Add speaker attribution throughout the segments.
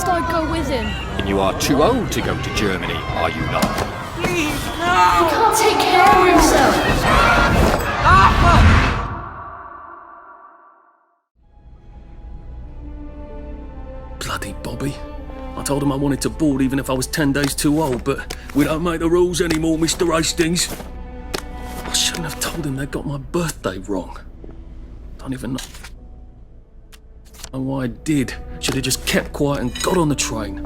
Speaker 1: promised I'd go with him.
Speaker 2: And you are too old to go to Germany, are you not?
Speaker 3: Please, no!
Speaker 1: He can't take care of himself.
Speaker 4: Bloody Bobby. I told him I wanted to board even if I was 10 days too old, but we don't make the rules anymore, Mr. Hastings. I shouldn't have told him they got my birthday wrong. Don't even know why I did. Should have just kept quiet and got on the train.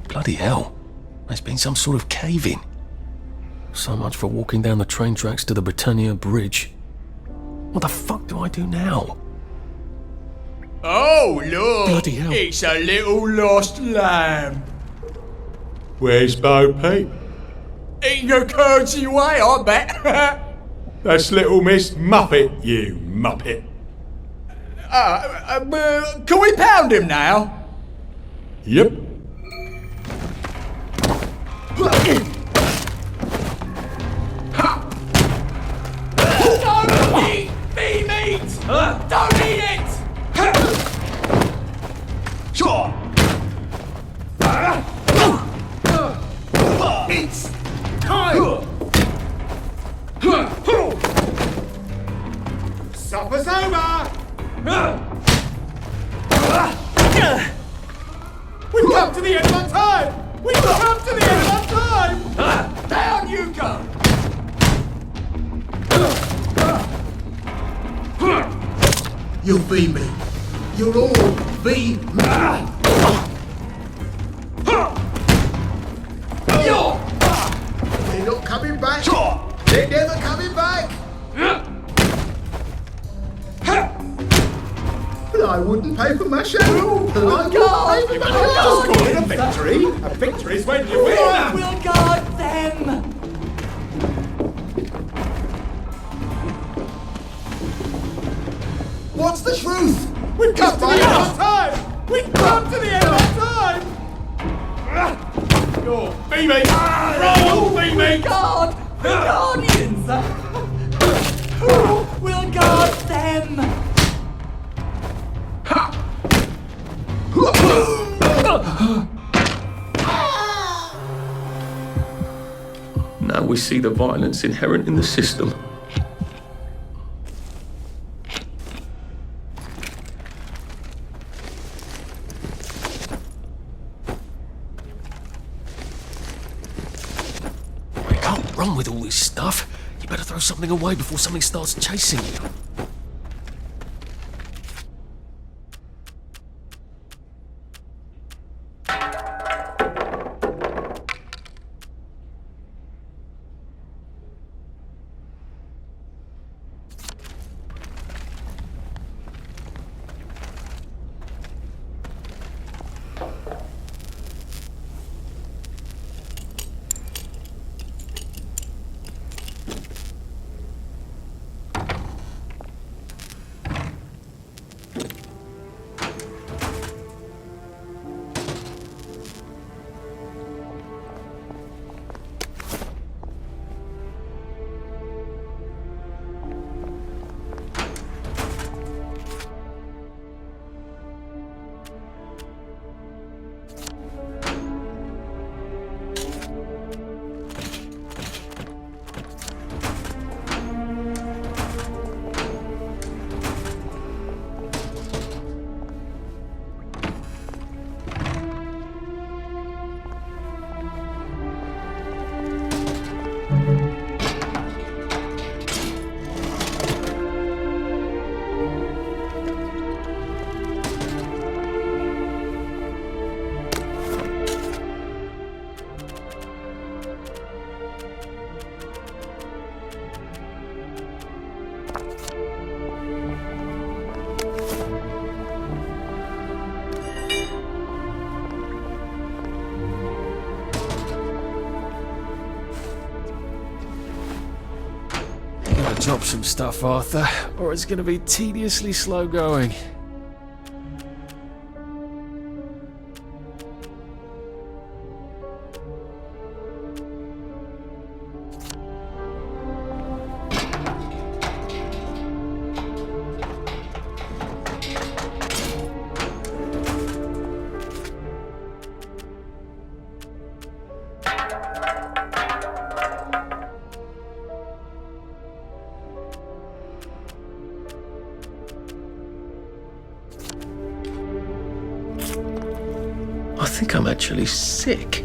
Speaker 4: Bloody hell. There's been some sort of cave-in. So much for walking down the train tracks to the Britannia Bridge. What the fuck do I do now?
Speaker 3: Oh, look!
Speaker 4: Bloody hell.
Speaker 3: It's a little lost lamb. Where's Bo Peep? Eating her curdsy way, I bet. That's little Miss Muppet, you muppet. Can we pound him now? Yep. Don't eat bee meat! Don't eat it! Sure. It's time! Supper's over! We've come to the end of our time! We've come to the end of our time! Down you go! You'll be me. You'll all be me. They're not coming back. They're never coming back. But I wouldn't pay for my show. But I wouldn't pay for my show. Call it a victory. A victory's when you win.
Speaker 5: We'll guard them.
Speaker 3: What's the truth? We've come to the end of our time! We've come to the end of our time! You're me! Roll, me!
Speaker 5: Guard the Guardians. We'll guard them.
Speaker 4: Now we see the violence inherent in the system. Wrong with all this stuff. You better throw something away before something starts chasing you. Drop some stuff, Arthur, or it's going to be tediously slow going. I think I'm actually sick.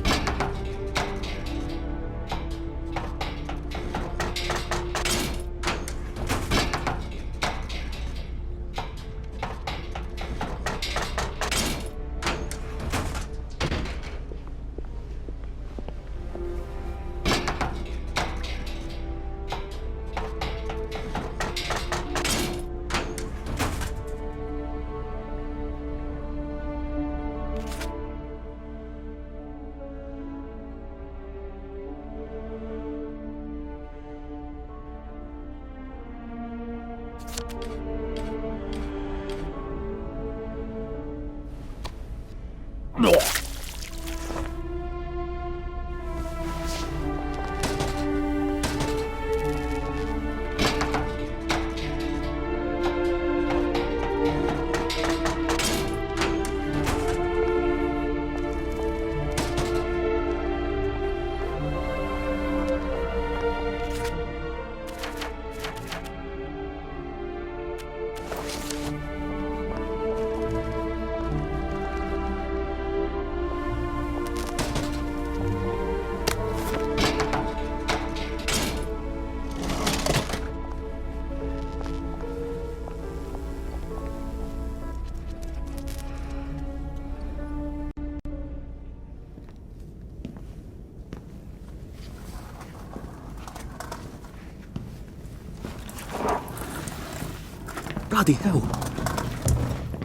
Speaker 4: Bloody hell.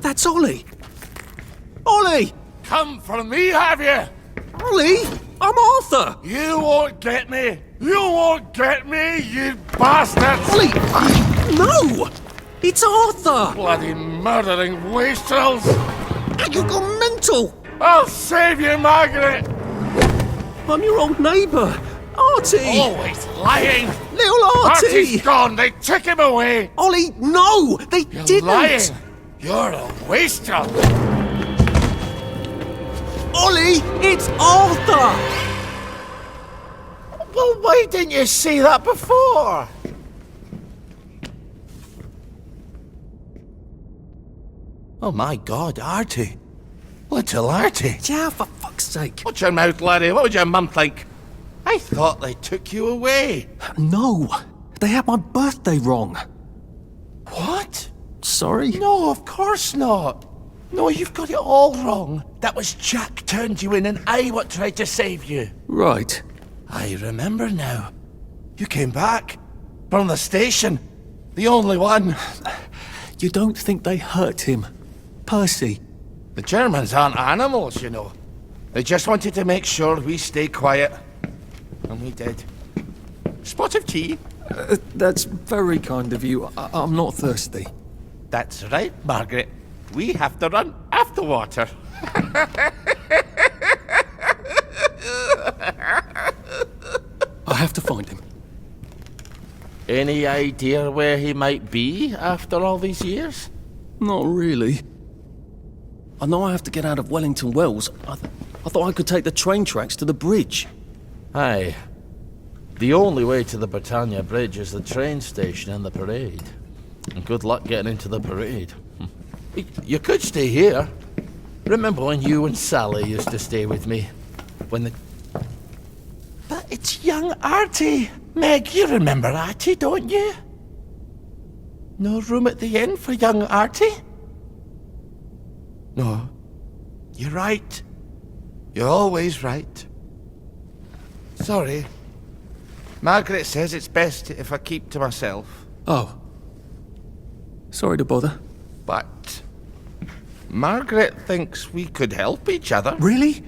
Speaker 4: That's Ollie! Ollie!
Speaker 6: Come for me, have you?
Speaker 4: Ollie! I'm Arthur!
Speaker 6: You won't get me! You won't get me, you bastards!
Speaker 4: Ollie! No! It's Arthur!
Speaker 6: Bloody murdering wastrels!
Speaker 4: You've gone mental!
Speaker 6: I'll save you, Margaret!
Speaker 4: I'm your old neighbour, Artie!
Speaker 6: Always lying!
Speaker 4: Little Artie!
Speaker 6: Artie's gone, they took him away!
Speaker 4: Ollie, no! They
Speaker 6: You're
Speaker 4: didn't!
Speaker 6: lying! You're a wastrel!
Speaker 4: Ollie, it's Arthur!
Speaker 6: Well, why didn't you see that before? Oh my God, Artie. Little Artie.
Speaker 4: Yeah, for fuck's sake.
Speaker 6: Watch your mouth, laddie. What would your mum think? I thought they took you away.
Speaker 4: No, they had my birthday wrong.
Speaker 6: What?
Speaker 4: Sorry?
Speaker 6: No, of course not. No, you've got it all wrong. That was Jack turned you in and I what tried to save you.
Speaker 4: Right.
Speaker 6: I remember now. You came back. From the station. The only one.
Speaker 4: You don't think they hurt him? Percy?
Speaker 6: The Germans aren't animals, you know. They just wanted to make sure we stay quiet. And we did. Spot of tea?
Speaker 4: That's very kind of you. I'm not thirsty.
Speaker 6: That's right, Margaret. We have to run after water.
Speaker 4: I have to find him.
Speaker 6: Any idea where he might be after all these years?
Speaker 4: Not really. I know I have to get out of Wellington Wells. I thought I could take the train tracks to the bridge.
Speaker 6: Aye. The only way to the Britannia Bridge is the train station and the parade. And good luck getting into the parade. You could stay here. Remember when you and Sally used to stay with me? When the... But it's young Artie. Meg, you remember Artie, don't you? No room at the inn for young Artie? No. You're right. You're always right. Sorry. Margaret says it's best if I keep to myself.
Speaker 4: Oh. Sorry to bother.
Speaker 6: But Margaret thinks we could help each other.
Speaker 4: Really?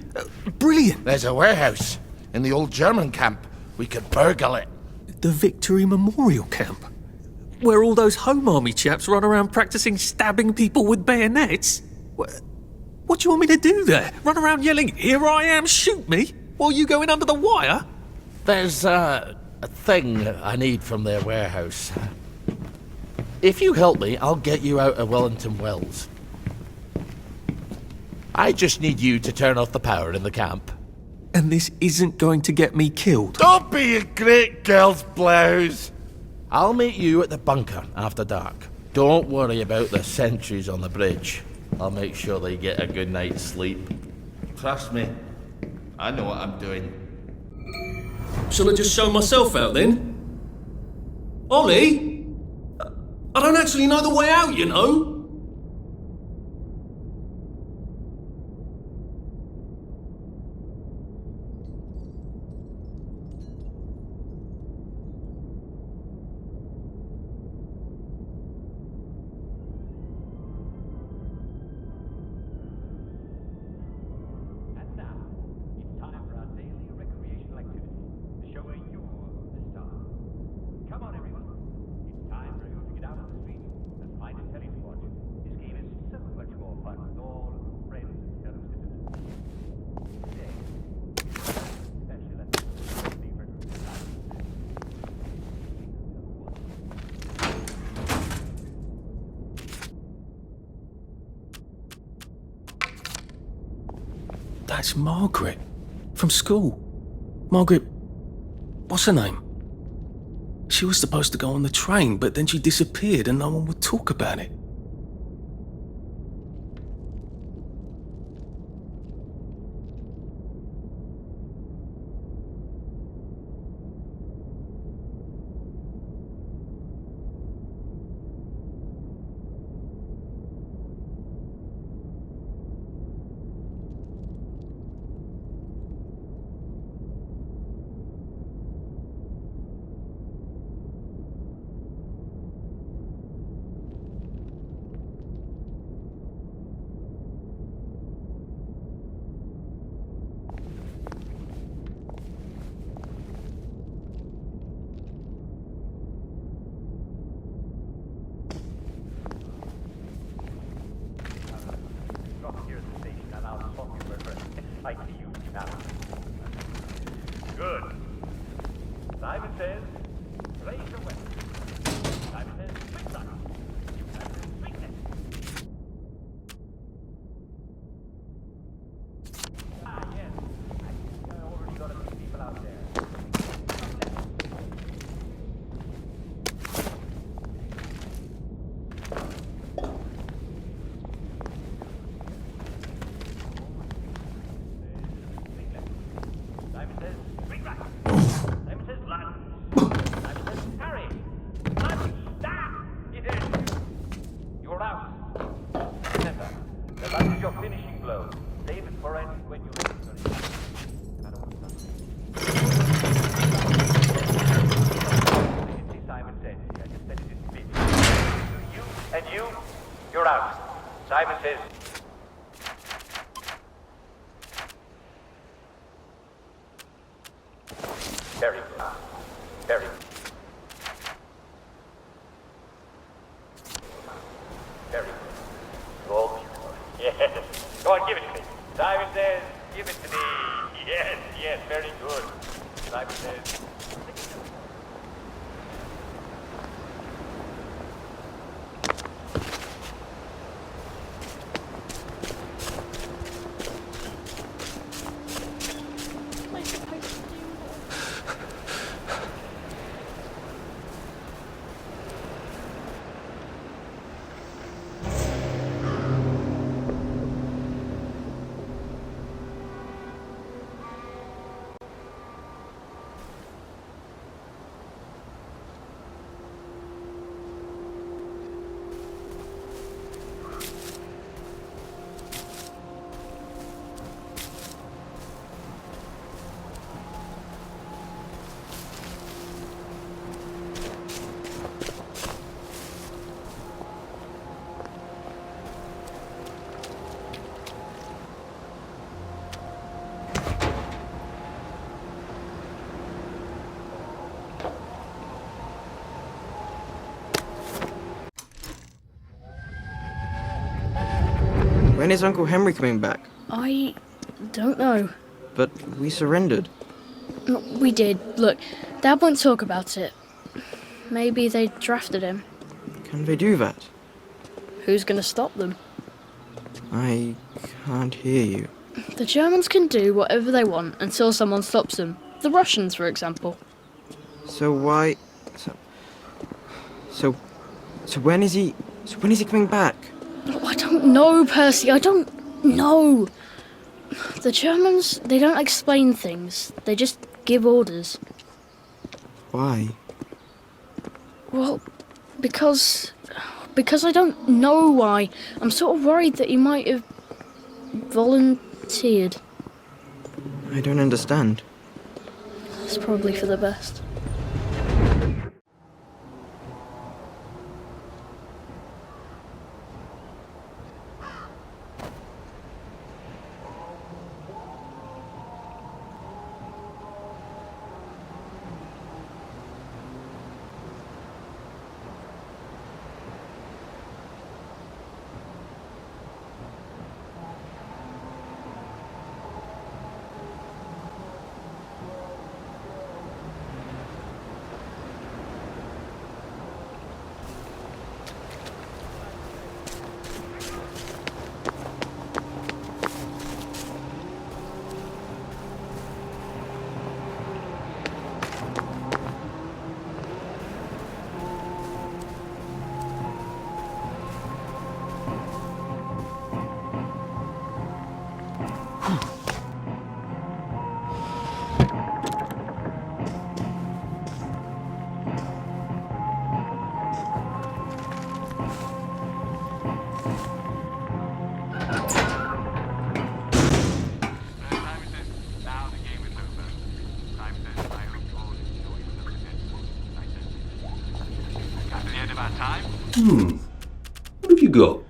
Speaker 4: Brilliant.
Speaker 6: There's a warehouse in the old German camp. We could burgle it.
Speaker 4: The Victory Memorial Camp? Where all those Home Army chaps run around practicing stabbing people with bayonets? What do you want me to do there? Run around yelling, "Here I am, shoot me," while you go in under the wire?
Speaker 6: There's a thing I need from their warehouse. If you help me, I'll get you out of Wellington Wells. I just need you to turn off the power in the camp.
Speaker 4: And this isn't going to get me killed.
Speaker 6: Don't be a great girl's blouse! I'll meet you at the bunker after dark. Don't worry about the sentries on the bridge. I'll make sure they get a good night's sleep. Trust me, I know what I'm doing.
Speaker 4: Shall I just show myself out then? Ollie? I don't actually know the way out, you know? That's Margaret. From school. Margaret... what's her name? She was supposed to go on the train, but then she disappeared and no one would talk about it.
Speaker 7: Good. Simon says, raise your weapon. Simon says, quick shot. Simon says, sweetness. Ah, yes. I think I already got a few people out there. Simon says, quick right. Simon says, lunge. Simon says, parry. Lunge. Stop. It is. You're out. Remember, the lunge is your finishing blow. Save it for end when you're ready. I don't want to touch it. Simon said, I just said it didn't fit. You and you're out. Simon says, very good. Very good. Very good. You're all beautiful. Yes. Go on, give it to me. Simon says, give it to me. Yes, yes, very good. Simon says,
Speaker 1: Am I supposed to do that?
Speaker 8: When is Uncle Henry coming back?
Speaker 1: I don't know.
Speaker 8: But we surrendered.
Speaker 1: We did. Look, Dad won't talk about it. Maybe they drafted him.
Speaker 8: Can they do that?
Speaker 1: Who's gonna stop them?
Speaker 8: I can't hear you.
Speaker 1: The Germans can do whatever they want until someone stops them. The Russians, for example.
Speaker 8: So why... So when is he... So when is he coming back?
Speaker 1: Oh, I don't know, Percy. I don't know. The Germans, they don't explain things. They just give orders.
Speaker 8: Why?
Speaker 1: Well, because I don't know why. I'm sort of worried that he might have volunteered.
Speaker 8: I don't understand.
Speaker 1: It's probably for the best.
Speaker 9: What have you got?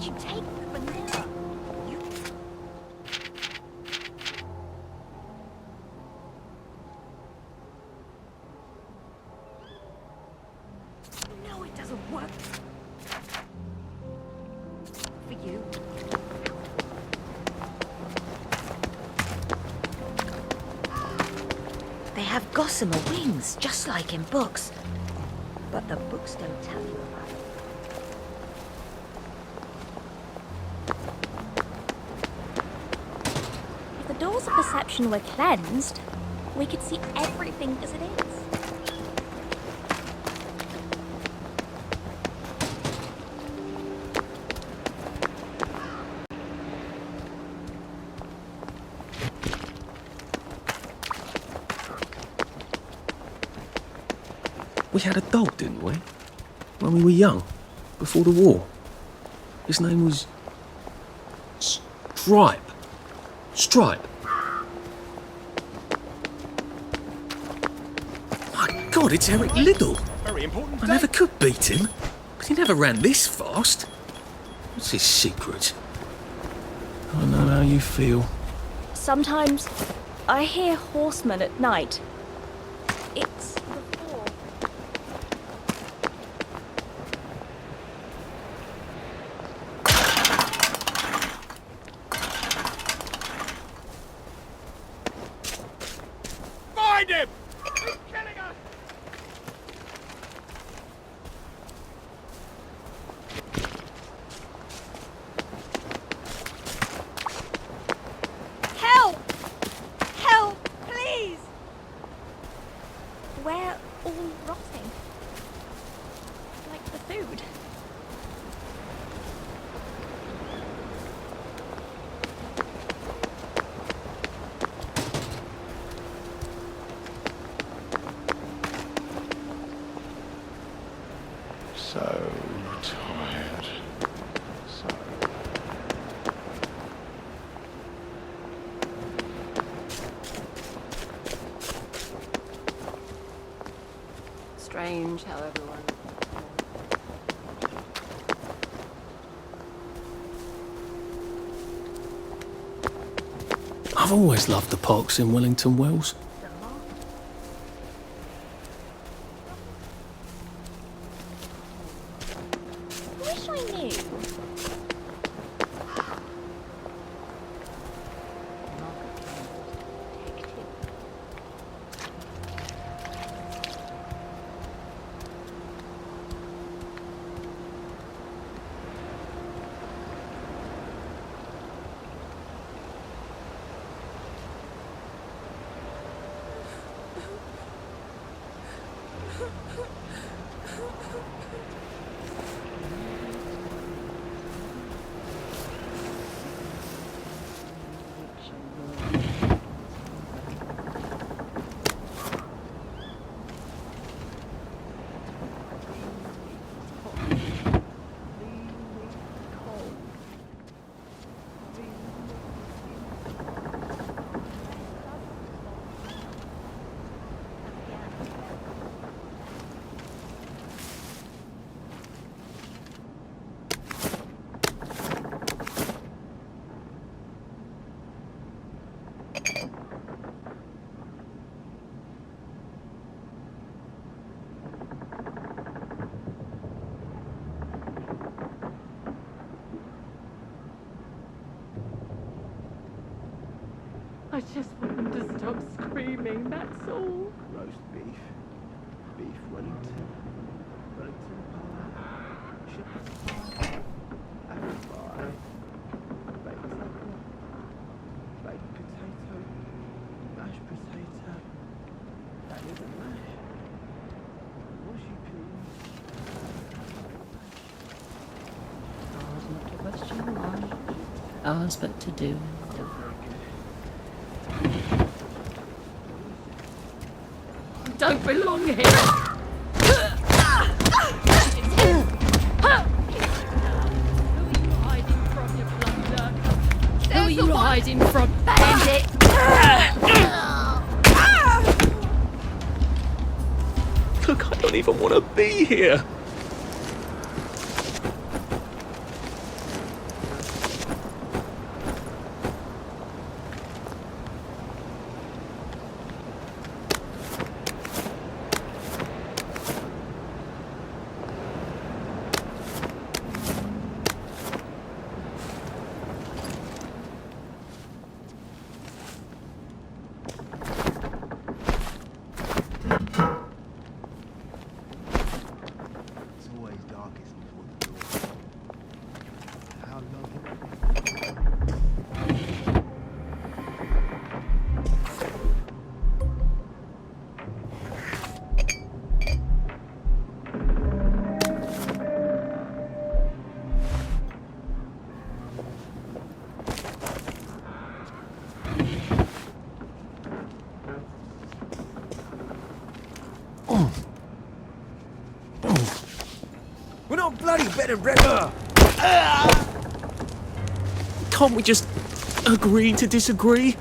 Speaker 9: you take the vanilla? You... No, it doesn't work. For you. They have gossamer wings, just like in books. But the books don't tell you about it. If the doors of perception were cleansed, we could see everything as it is.
Speaker 4: We had a dog, didn't we? When we were young, before the war. His name was... Stripe. Stripe. My God, it's Eric Liddell.
Speaker 2: Very important.
Speaker 4: I never could beat him, but he never ran this fast. What's his secret? I know how you feel.
Speaker 9: Sometimes I hear horsemen at night. It's the fall.
Speaker 2: Find him! He's killing us!
Speaker 9: Help! Help, please! We're all rotting. Like the food.
Speaker 3: So tired. So.
Speaker 10: Strange how everyone...
Speaker 4: I've always loved the parks in Wellington Wells.
Speaker 9: Wish I knew.
Speaker 10: I just want them to stop screaming, that's all.
Speaker 11: Roast beef, beef Wellington, Wellington pie, shepherd's pie, apple pie, baked apple, baked potato, mashed potato, that isn't mash, mushy peas.
Speaker 10: Ours not to question why, ours but to do. Don't belong here. Who are you hiding from? Bandit!
Speaker 4: Look, I don't even want to be here.
Speaker 11: You better run.
Speaker 4: Can't we just agree to disagree?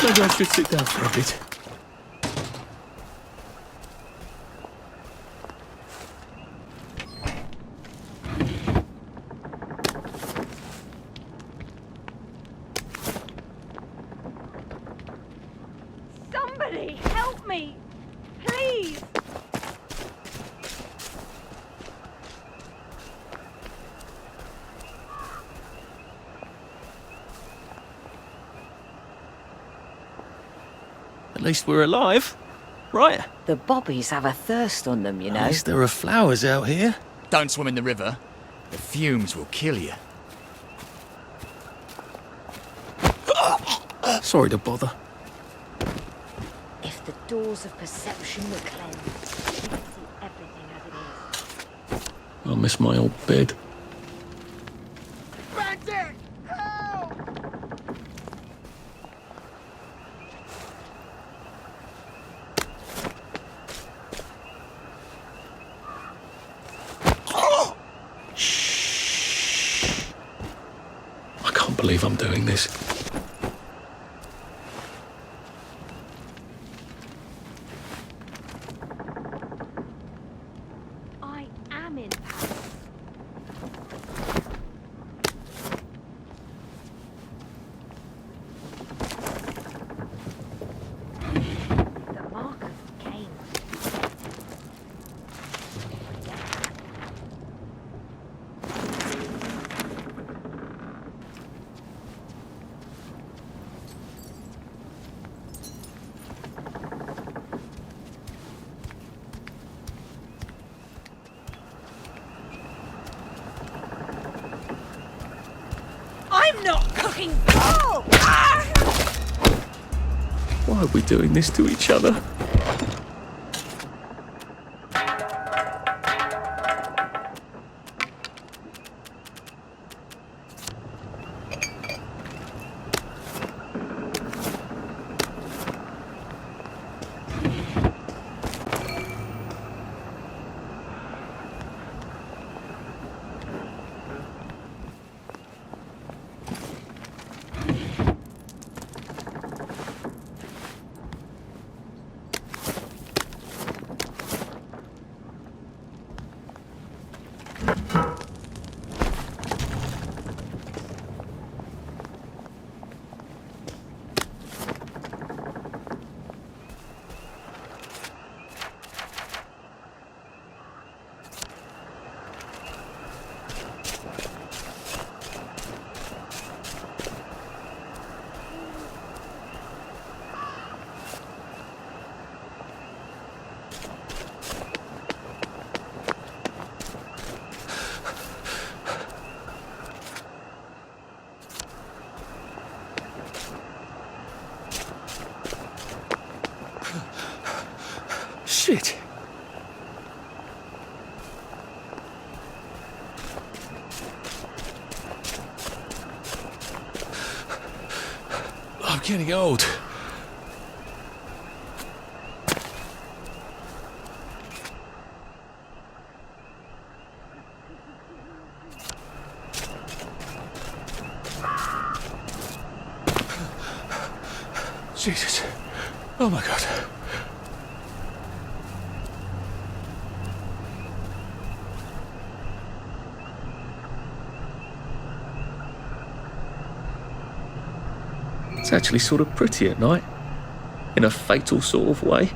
Speaker 4: Maybe I should sit down for a bit.
Speaker 9: Somebody help me! Please!
Speaker 4: At least we're alive, right?
Speaker 5: The bobbies have a thirst on them, you know.
Speaker 4: At least there are flowers out here.
Speaker 2: Don't swim in the river. The fumes will kill you.
Speaker 4: Sorry to bother.
Speaker 5: If the doors of perception were cleansed, you could see everything as it is.
Speaker 4: I miss my old bed.
Speaker 2: Bandit! Help!
Speaker 4: I can't believe I'm doing this.
Speaker 9: I am in Paris.
Speaker 5: The mark of Cain.
Speaker 9: I'm not cooking. Oh!
Speaker 4: Why are we doing this to each other? Shit. I'm getting old. Jesus. Oh my God. It's actually sort of pretty at night, in a fatal sort of way.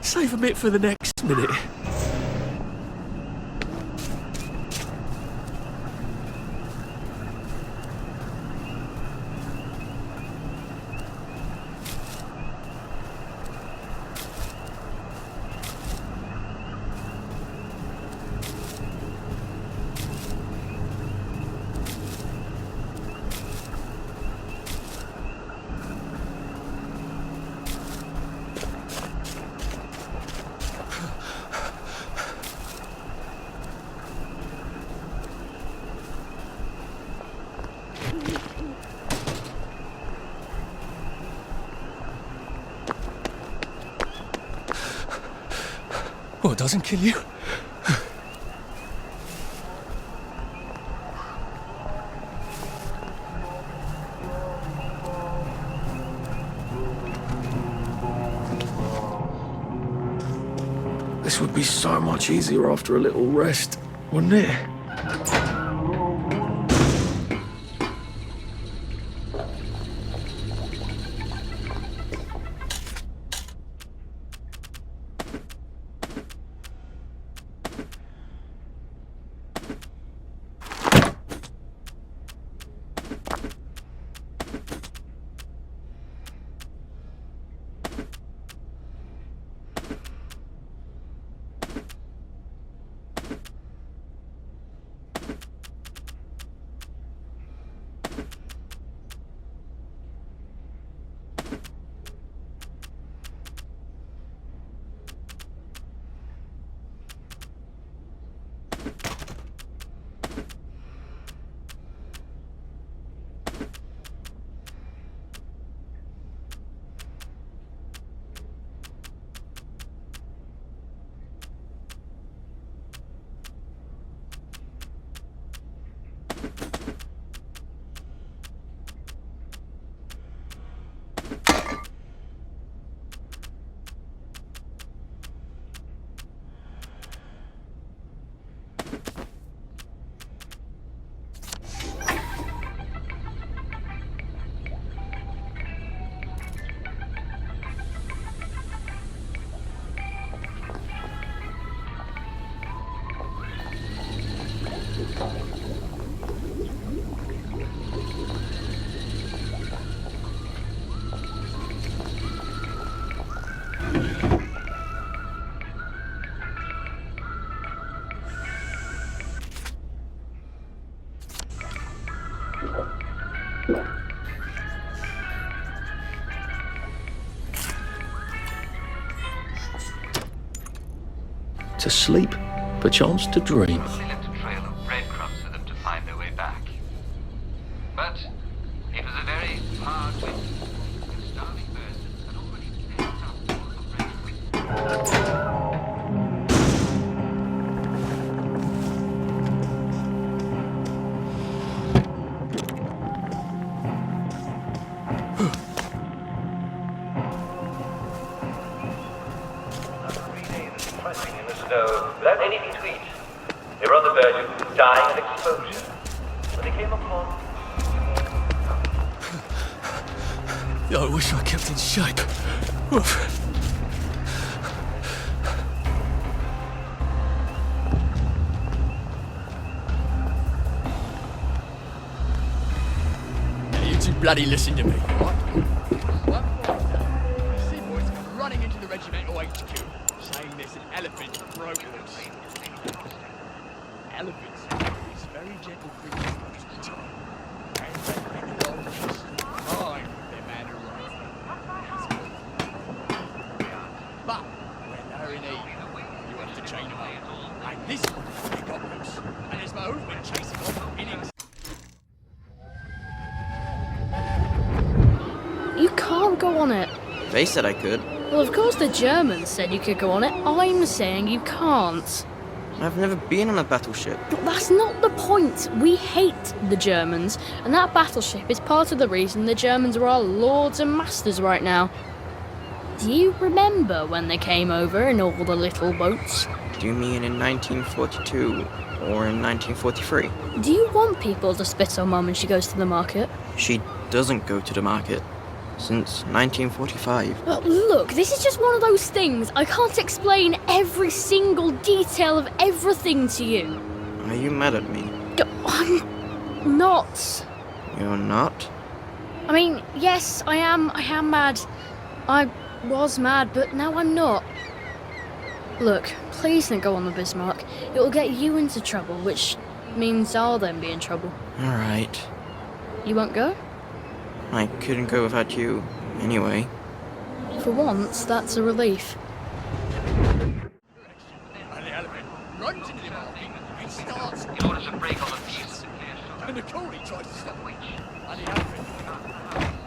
Speaker 4: Save a bit for the next minute. Well, it doesn't kill you. This would be so much easier after a little rest, wouldn't it? To sleep, perchance to dream.
Speaker 7: They left a trail of breadcrumbs for them to find their way back. But it was a very hard winter. The starving birds had already picked up all the breadcrumbs.
Speaker 12: Without anything to eat. They were on the verge of dying of exposure. When they came upon...
Speaker 4: I wish I kept in shape.
Speaker 2: Now you two bloody listen to me, right? One see boys come running into the regimental HQ, saying there's an elephant broke loose. Elephants are these very gentle creatures most of the time, and they make a lot of just fine with their manner right. But when they're in heat, you have to chain them up. Like this one, they got loose, and his move been chasing off in his.
Speaker 1: You can't go on it.
Speaker 8: They said I could.
Speaker 1: Well, of course the Germans said you could go on it. I'm saying you can't.
Speaker 8: I've never been on a battleship.
Speaker 1: But that's not the point. We hate the Germans, and that battleship is part of the reason the Germans are our lords and masters right now. Do you remember when they came over in all the little boats?
Speaker 8: Do you mean in 1942 or in 1943?
Speaker 1: Do you want people to spit on Mum when she goes to the market?
Speaker 8: She doesn't go to the market since 1945.
Speaker 1: Look, this is just one of those things. I can't explain every single detail of everything to you.
Speaker 8: Are you mad at me?
Speaker 1: I'm not.
Speaker 8: You're not?
Speaker 1: I mean, yes, I am mad. I was mad, but now I'm not. Look, please don't go on the Bismarck. It will get you into trouble, which means I'll then be in trouble.
Speaker 8: Alright.
Speaker 1: You won't go?
Speaker 8: I couldn't go without you, anyway.
Speaker 1: For once, that's a relief.
Speaker 2: And the elephant runs into the market and starts.
Speaker 12: In order to break on the fuse.
Speaker 2: And the coolie tries to stop him. And the elephant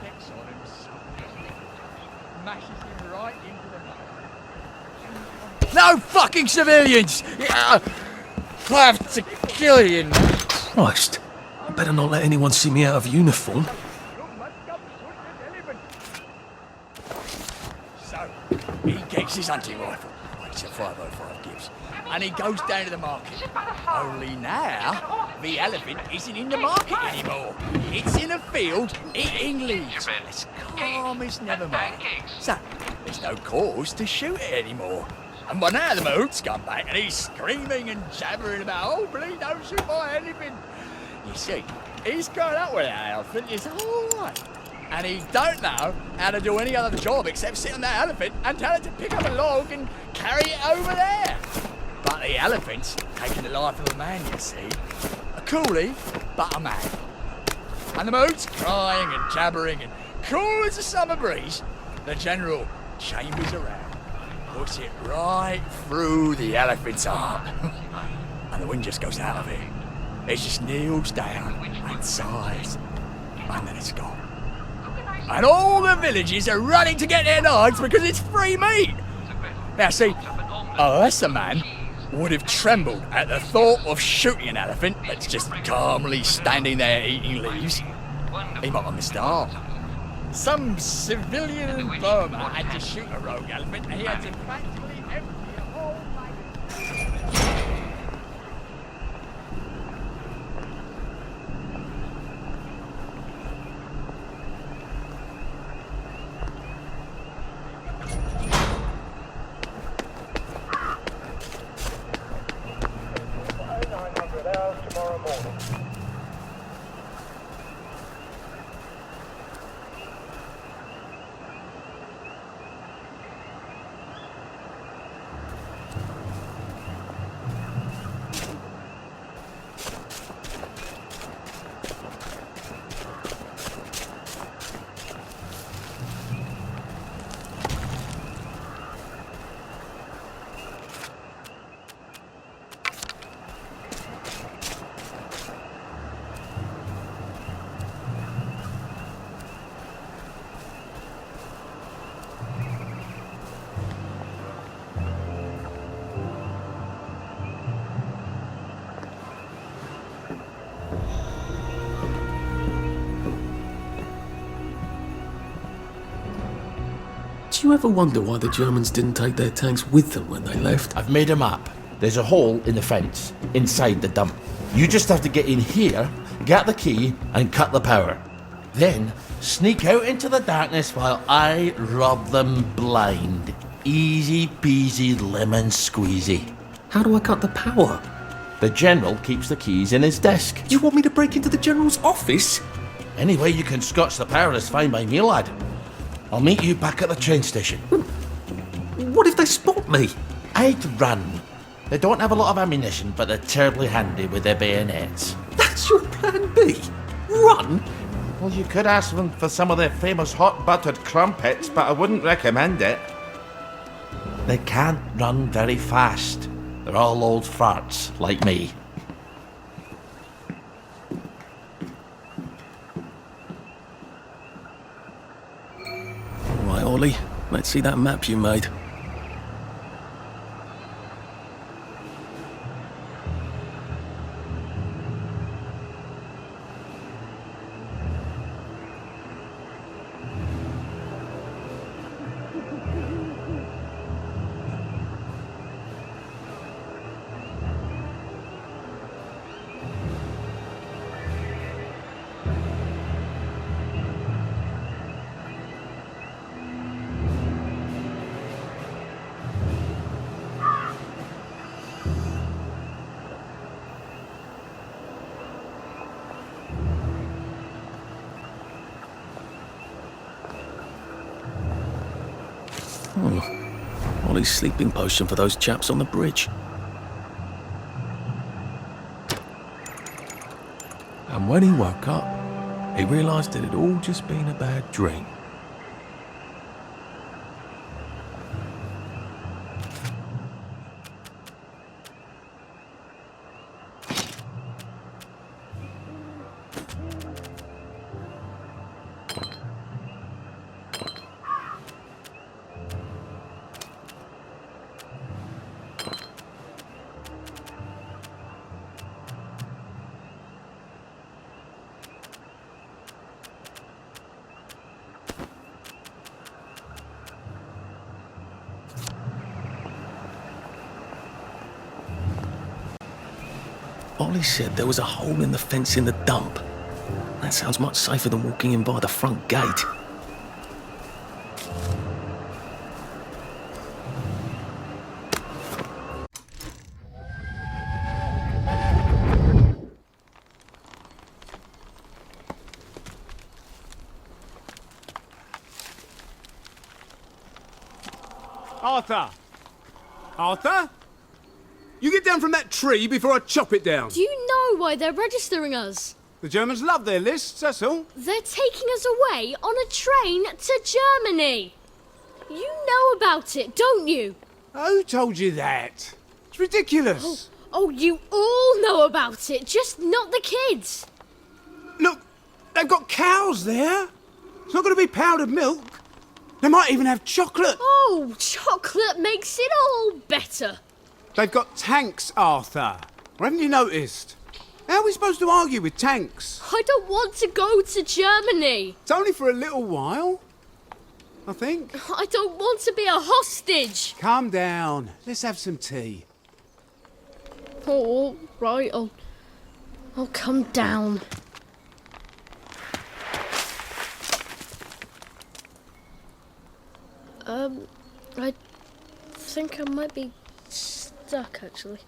Speaker 2: decks on him, smashes him right into the mud. No fucking civilians! I have to kill you.
Speaker 4: Christ. I better not let anyone see me out of uniform.
Speaker 2: So, he gets his hunting rifle, it's a 505 Gibbs, and he goes down to the market. Only now, the elephant isn't in the market anymore. It's in a field eating leaves. It's calm as never mind. So, there's no cause to shoot it anymore. And by now the mood's come back and he's screaming and jabbering about, oh, please don't shoot my elephant. You see, he's grown up with that elephant his whole life. And he don't know how to do any other job except sit on that elephant and tell it to pick up a log and carry it over there. But the elephant's taking the life of a man, you see. A coolie, but a man. And the mood's crying and jabbering and cool as a summer breeze. The general chambers around, puts it right through the elephant's heart. And the wind just goes out of it. It just kneels down and sighs. And then it's gone. And all the villages are running to get their knives because it's free meat. Now see, unless a man would have trembled at the thought of shooting an elephant that's just calmly standing there eating leaves, he might have missed out. Some civilian in Burma had to shoot a rogue elephant and he had to practically empty a whole magazine. Tomorrow morning.
Speaker 4: Do you ever wonder why the Germans didn't take their tanks with them when they left?
Speaker 6: I've made a map. There's a hole in the fence, inside the dump. You just have to get in here, get the key, and cut the power. Then sneak out into the darkness while I rob them blind. Easy peasy lemon squeezy.
Speaker 4: How do I cut the power?
Speaker 6: The General keeps the keys in his desk.
Speaker 4: You want me to break into the General's office?
Speaker 6: Any way you can scotch the power is fine by me, lad. I'll meet you back at the train station.
Speaker 4: What if they spot me?
Speaker 6: I'd run. They don't have a lot of ammunition, but they're terribly handy with their bayonets.
Speaker 4: That's your plan B? Run?
Speaker 6: Well, you could ask them for some of their famous hot buttered crumpets, but I wouldn't recommend it. They can't run very fast. They're all old farts, like me.
Speaker 4: Right, Ollie, let's see that map you made. Ollie's sleeping potion for those chaps on the bridge.
Speaker 13: And when he woke up, he realised it had all just been a bad dream.
Speaker 4: Ollie said there was a hole in the fence in the dump. That sounds much safer than walking in by the front gate.
Speaker 14: Arthur! Arthur? You get down from that tree before I chop it down.
Speaker 1: Do you know why they're registering us?
Speaker 14: The Germans love their lists, that's all.
Speaker 1: They're taking us away on a train to Germany. You know about it, don't you?
Speaker 14: Who told you that? It's ridiculous.
Speaker 1: Oh, you all know about it, just not the kids.
Speaker 14: Look, they've got cows there. It's not going to be powdered milk. They might even have chocolate.
Speaker 1: Oh, chocolate makes it all better.
Speaker 14: They've got tanks, Arthur. Or haven't you noticed? How are we supposed to argue with tanks?
Speaker 1: I don't want to go to Germany.
Speaker 14: It's only for a little while, I think.
Speaker 1: I don't want to be a hostage.
Speaker 14: Calm down. Let's have some tea.
Speaker 1: Oh, all right, I'll come down. I think I might be stuck, actually.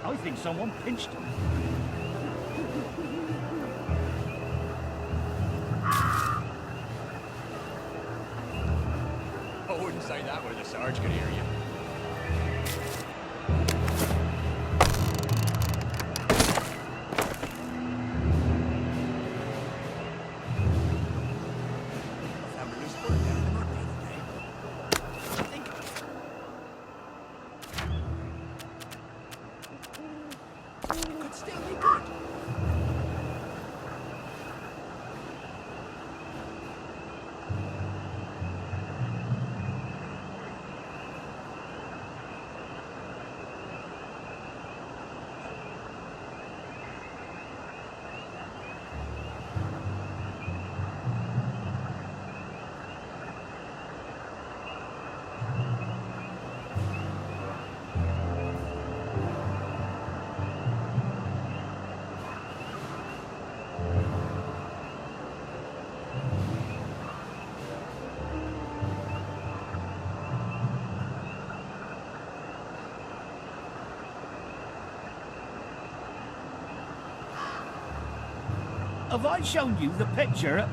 Speaker 7: I think someone pinched him.
Speaker 2: I wouldn't say that where the Sarge could hear you.
Speaker 15: Have I shown you the picture?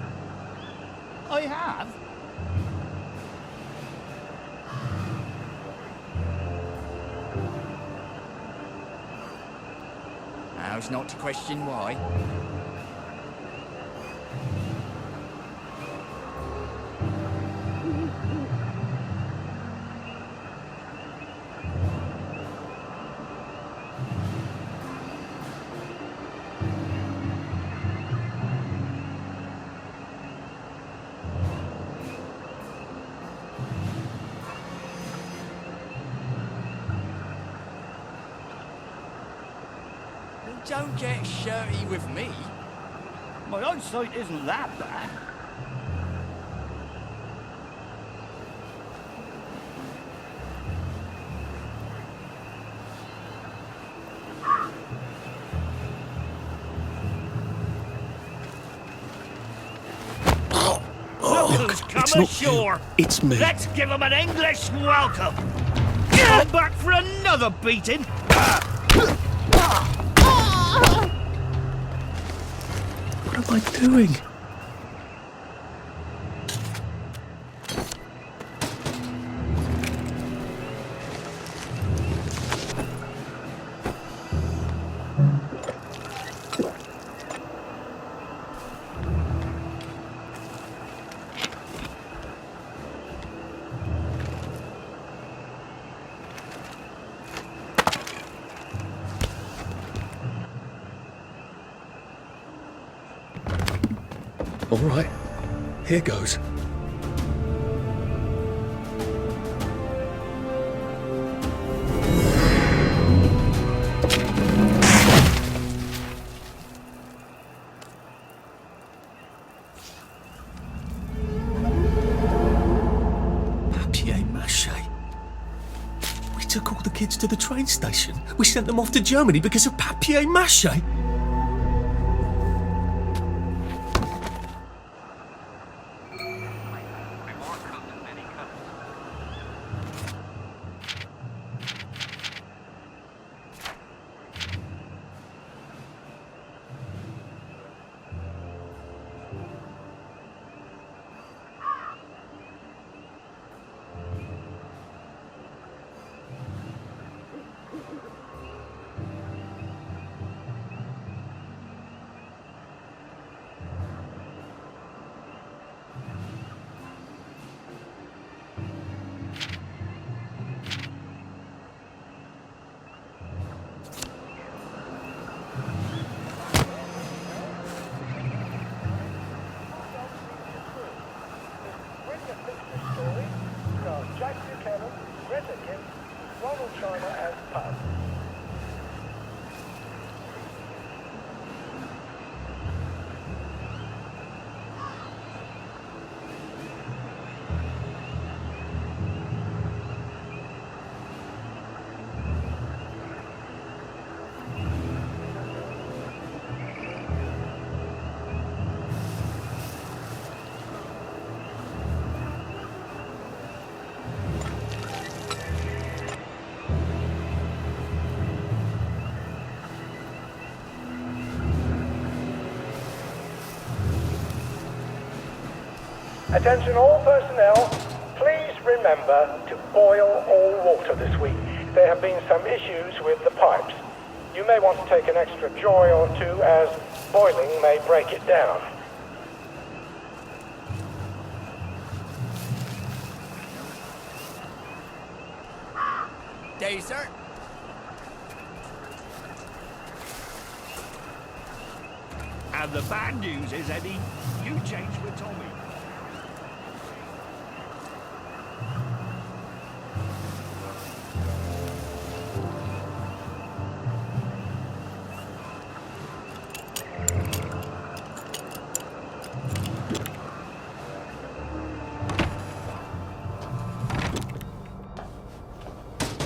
Speaker 15: I have.
Speaker 2: How's not to question why? Don't get shirty with me.
Speaker 15: My eyesight isn't that bad. Look who's come
Speaker 4: it's not
Speaker 15: ashore.
Speaker 4: you, it's me.
Speaker 15: Let's give him an English welcome. Come back for another beating.
Speaker 4: What am I doing? All right, here goes. Papier-mâché. We took all the kids to the train station. We sent them off to Germany because of papier-mâché.
Speaker 16: Attention all personnel, please remember to boil all water this week. There have been some issues with the pipes. You may want to take an extra joy or two as boiling may break it down.
Speaker 2: Dessert.
Speaker 15: And the bad news is, Eddie, you changed with Tommy.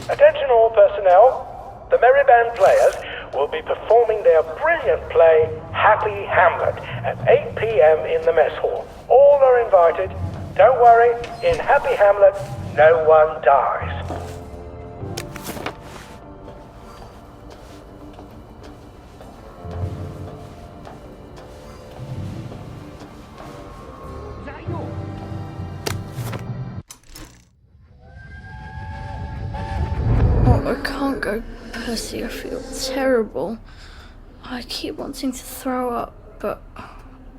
Speaker 16: Attention all personnel, the Merry Band players will be performing their brilliant play, Happy Hamlet, at 8 p.m. in the mess hall. All are invited. Don't worry, in Happy Hamlet, no one dies.
Speaker 1: go. Percy, I feel terrible. I keep wanting to throw up, but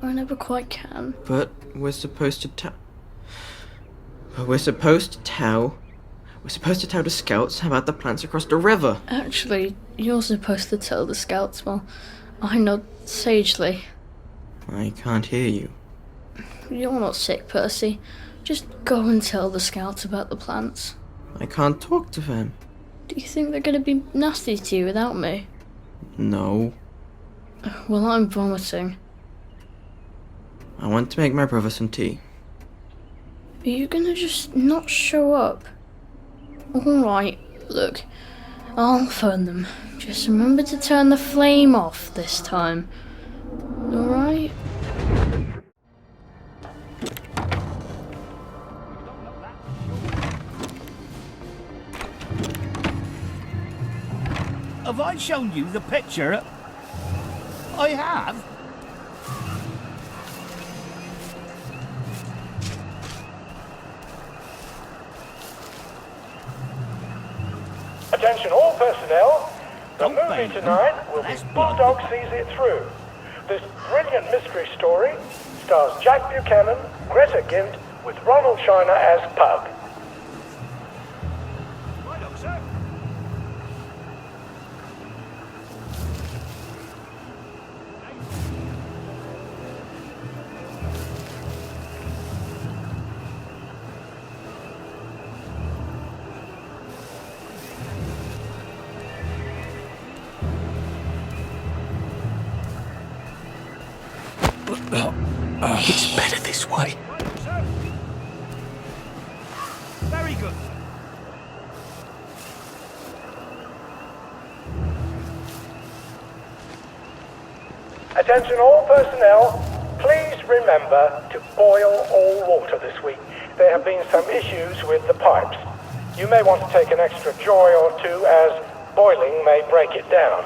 Speaker 1: I never quite can.
Speaker 8: But we're supposed to tell... We're supposed to tell the scouts about the plants across the river.
Speaker 1: Actually, you're supposed to tell the scouts while I nod sagely.
Speaker 8: I can't hear you.
Speaker 1: You're not sick, Percy. Just go and tell the scouts about the plants.
Speaker 8: I can't talk to them.
Speaker 1: Do you think they're going to be nasty to you without me?
Speaker 8: No.
Speaker 1: Well, I'm vomiting.
Speaker 8: I want to make my brother some tea.
Speaker 1: Are you going to just not show up? Alright, look. I'll phone them. Just remember to turn the flame off this time. Alright?
Speaker 15: Have I shown you the picture? I have.
Speaker 16: Attention all personnel. The movie tonight will be Bulldog Sees It Through. This brilliant mystery story stars Jack Buchanan, Greta Gint, with Ronald Shiner as Pug.
Speaker 4: It's better this way.
Speaker 15: Very good.
Speaker 16: Attention all personnel. Please remember to boil all water this week. There have been some issues with the pipes. You may want to take an extra joy or two as boiling may break it down.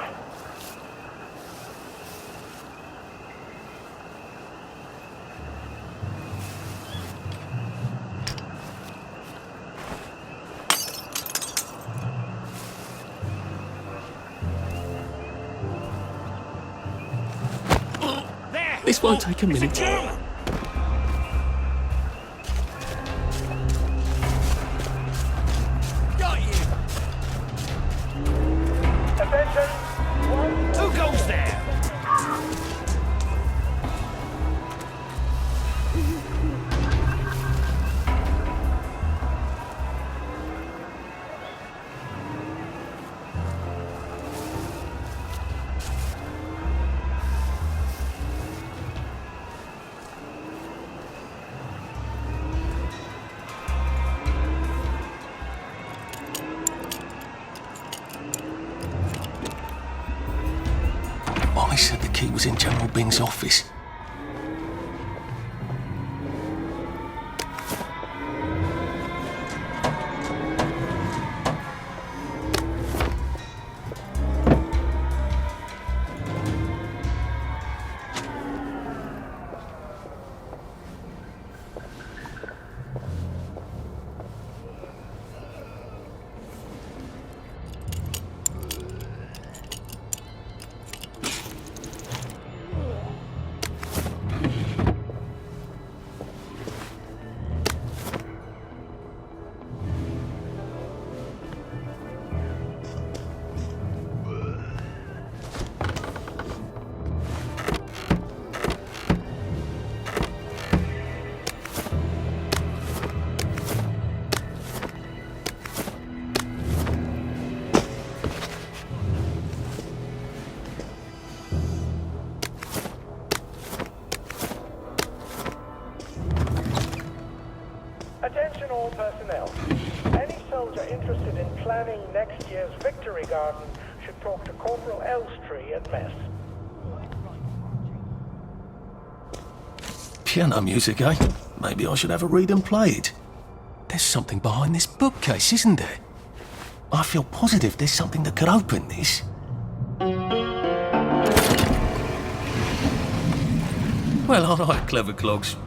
Speaker 4: This won't take a minute.
Speaker 16: Attention.
Speaker 15: Who goes there?
Speaker 4: Ollie said the key was in General Bing's office.
Speaker 16: Attention all personnel. Any soldier interested in planning next year's Victory Garden should talk to Corporal Elstree at mess.
Speaker 4: Piano music, eh? Maybe I should have a read and play it. There's something behind this bookcase, isn't there? I feel positive there's something that could open this. Well, all right, clever clogs.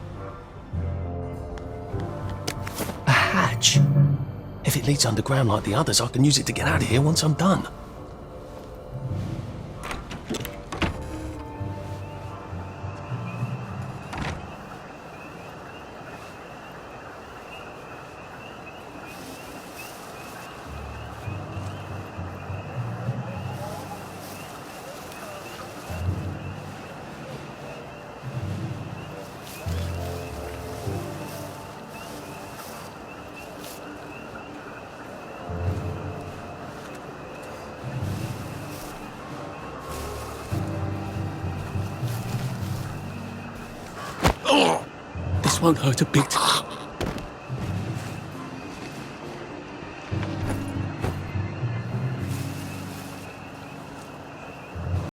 Speaker 4: A hatch. If it leads underground like the others, I can use it to get out of here once I'm done. This won't hurt a bit.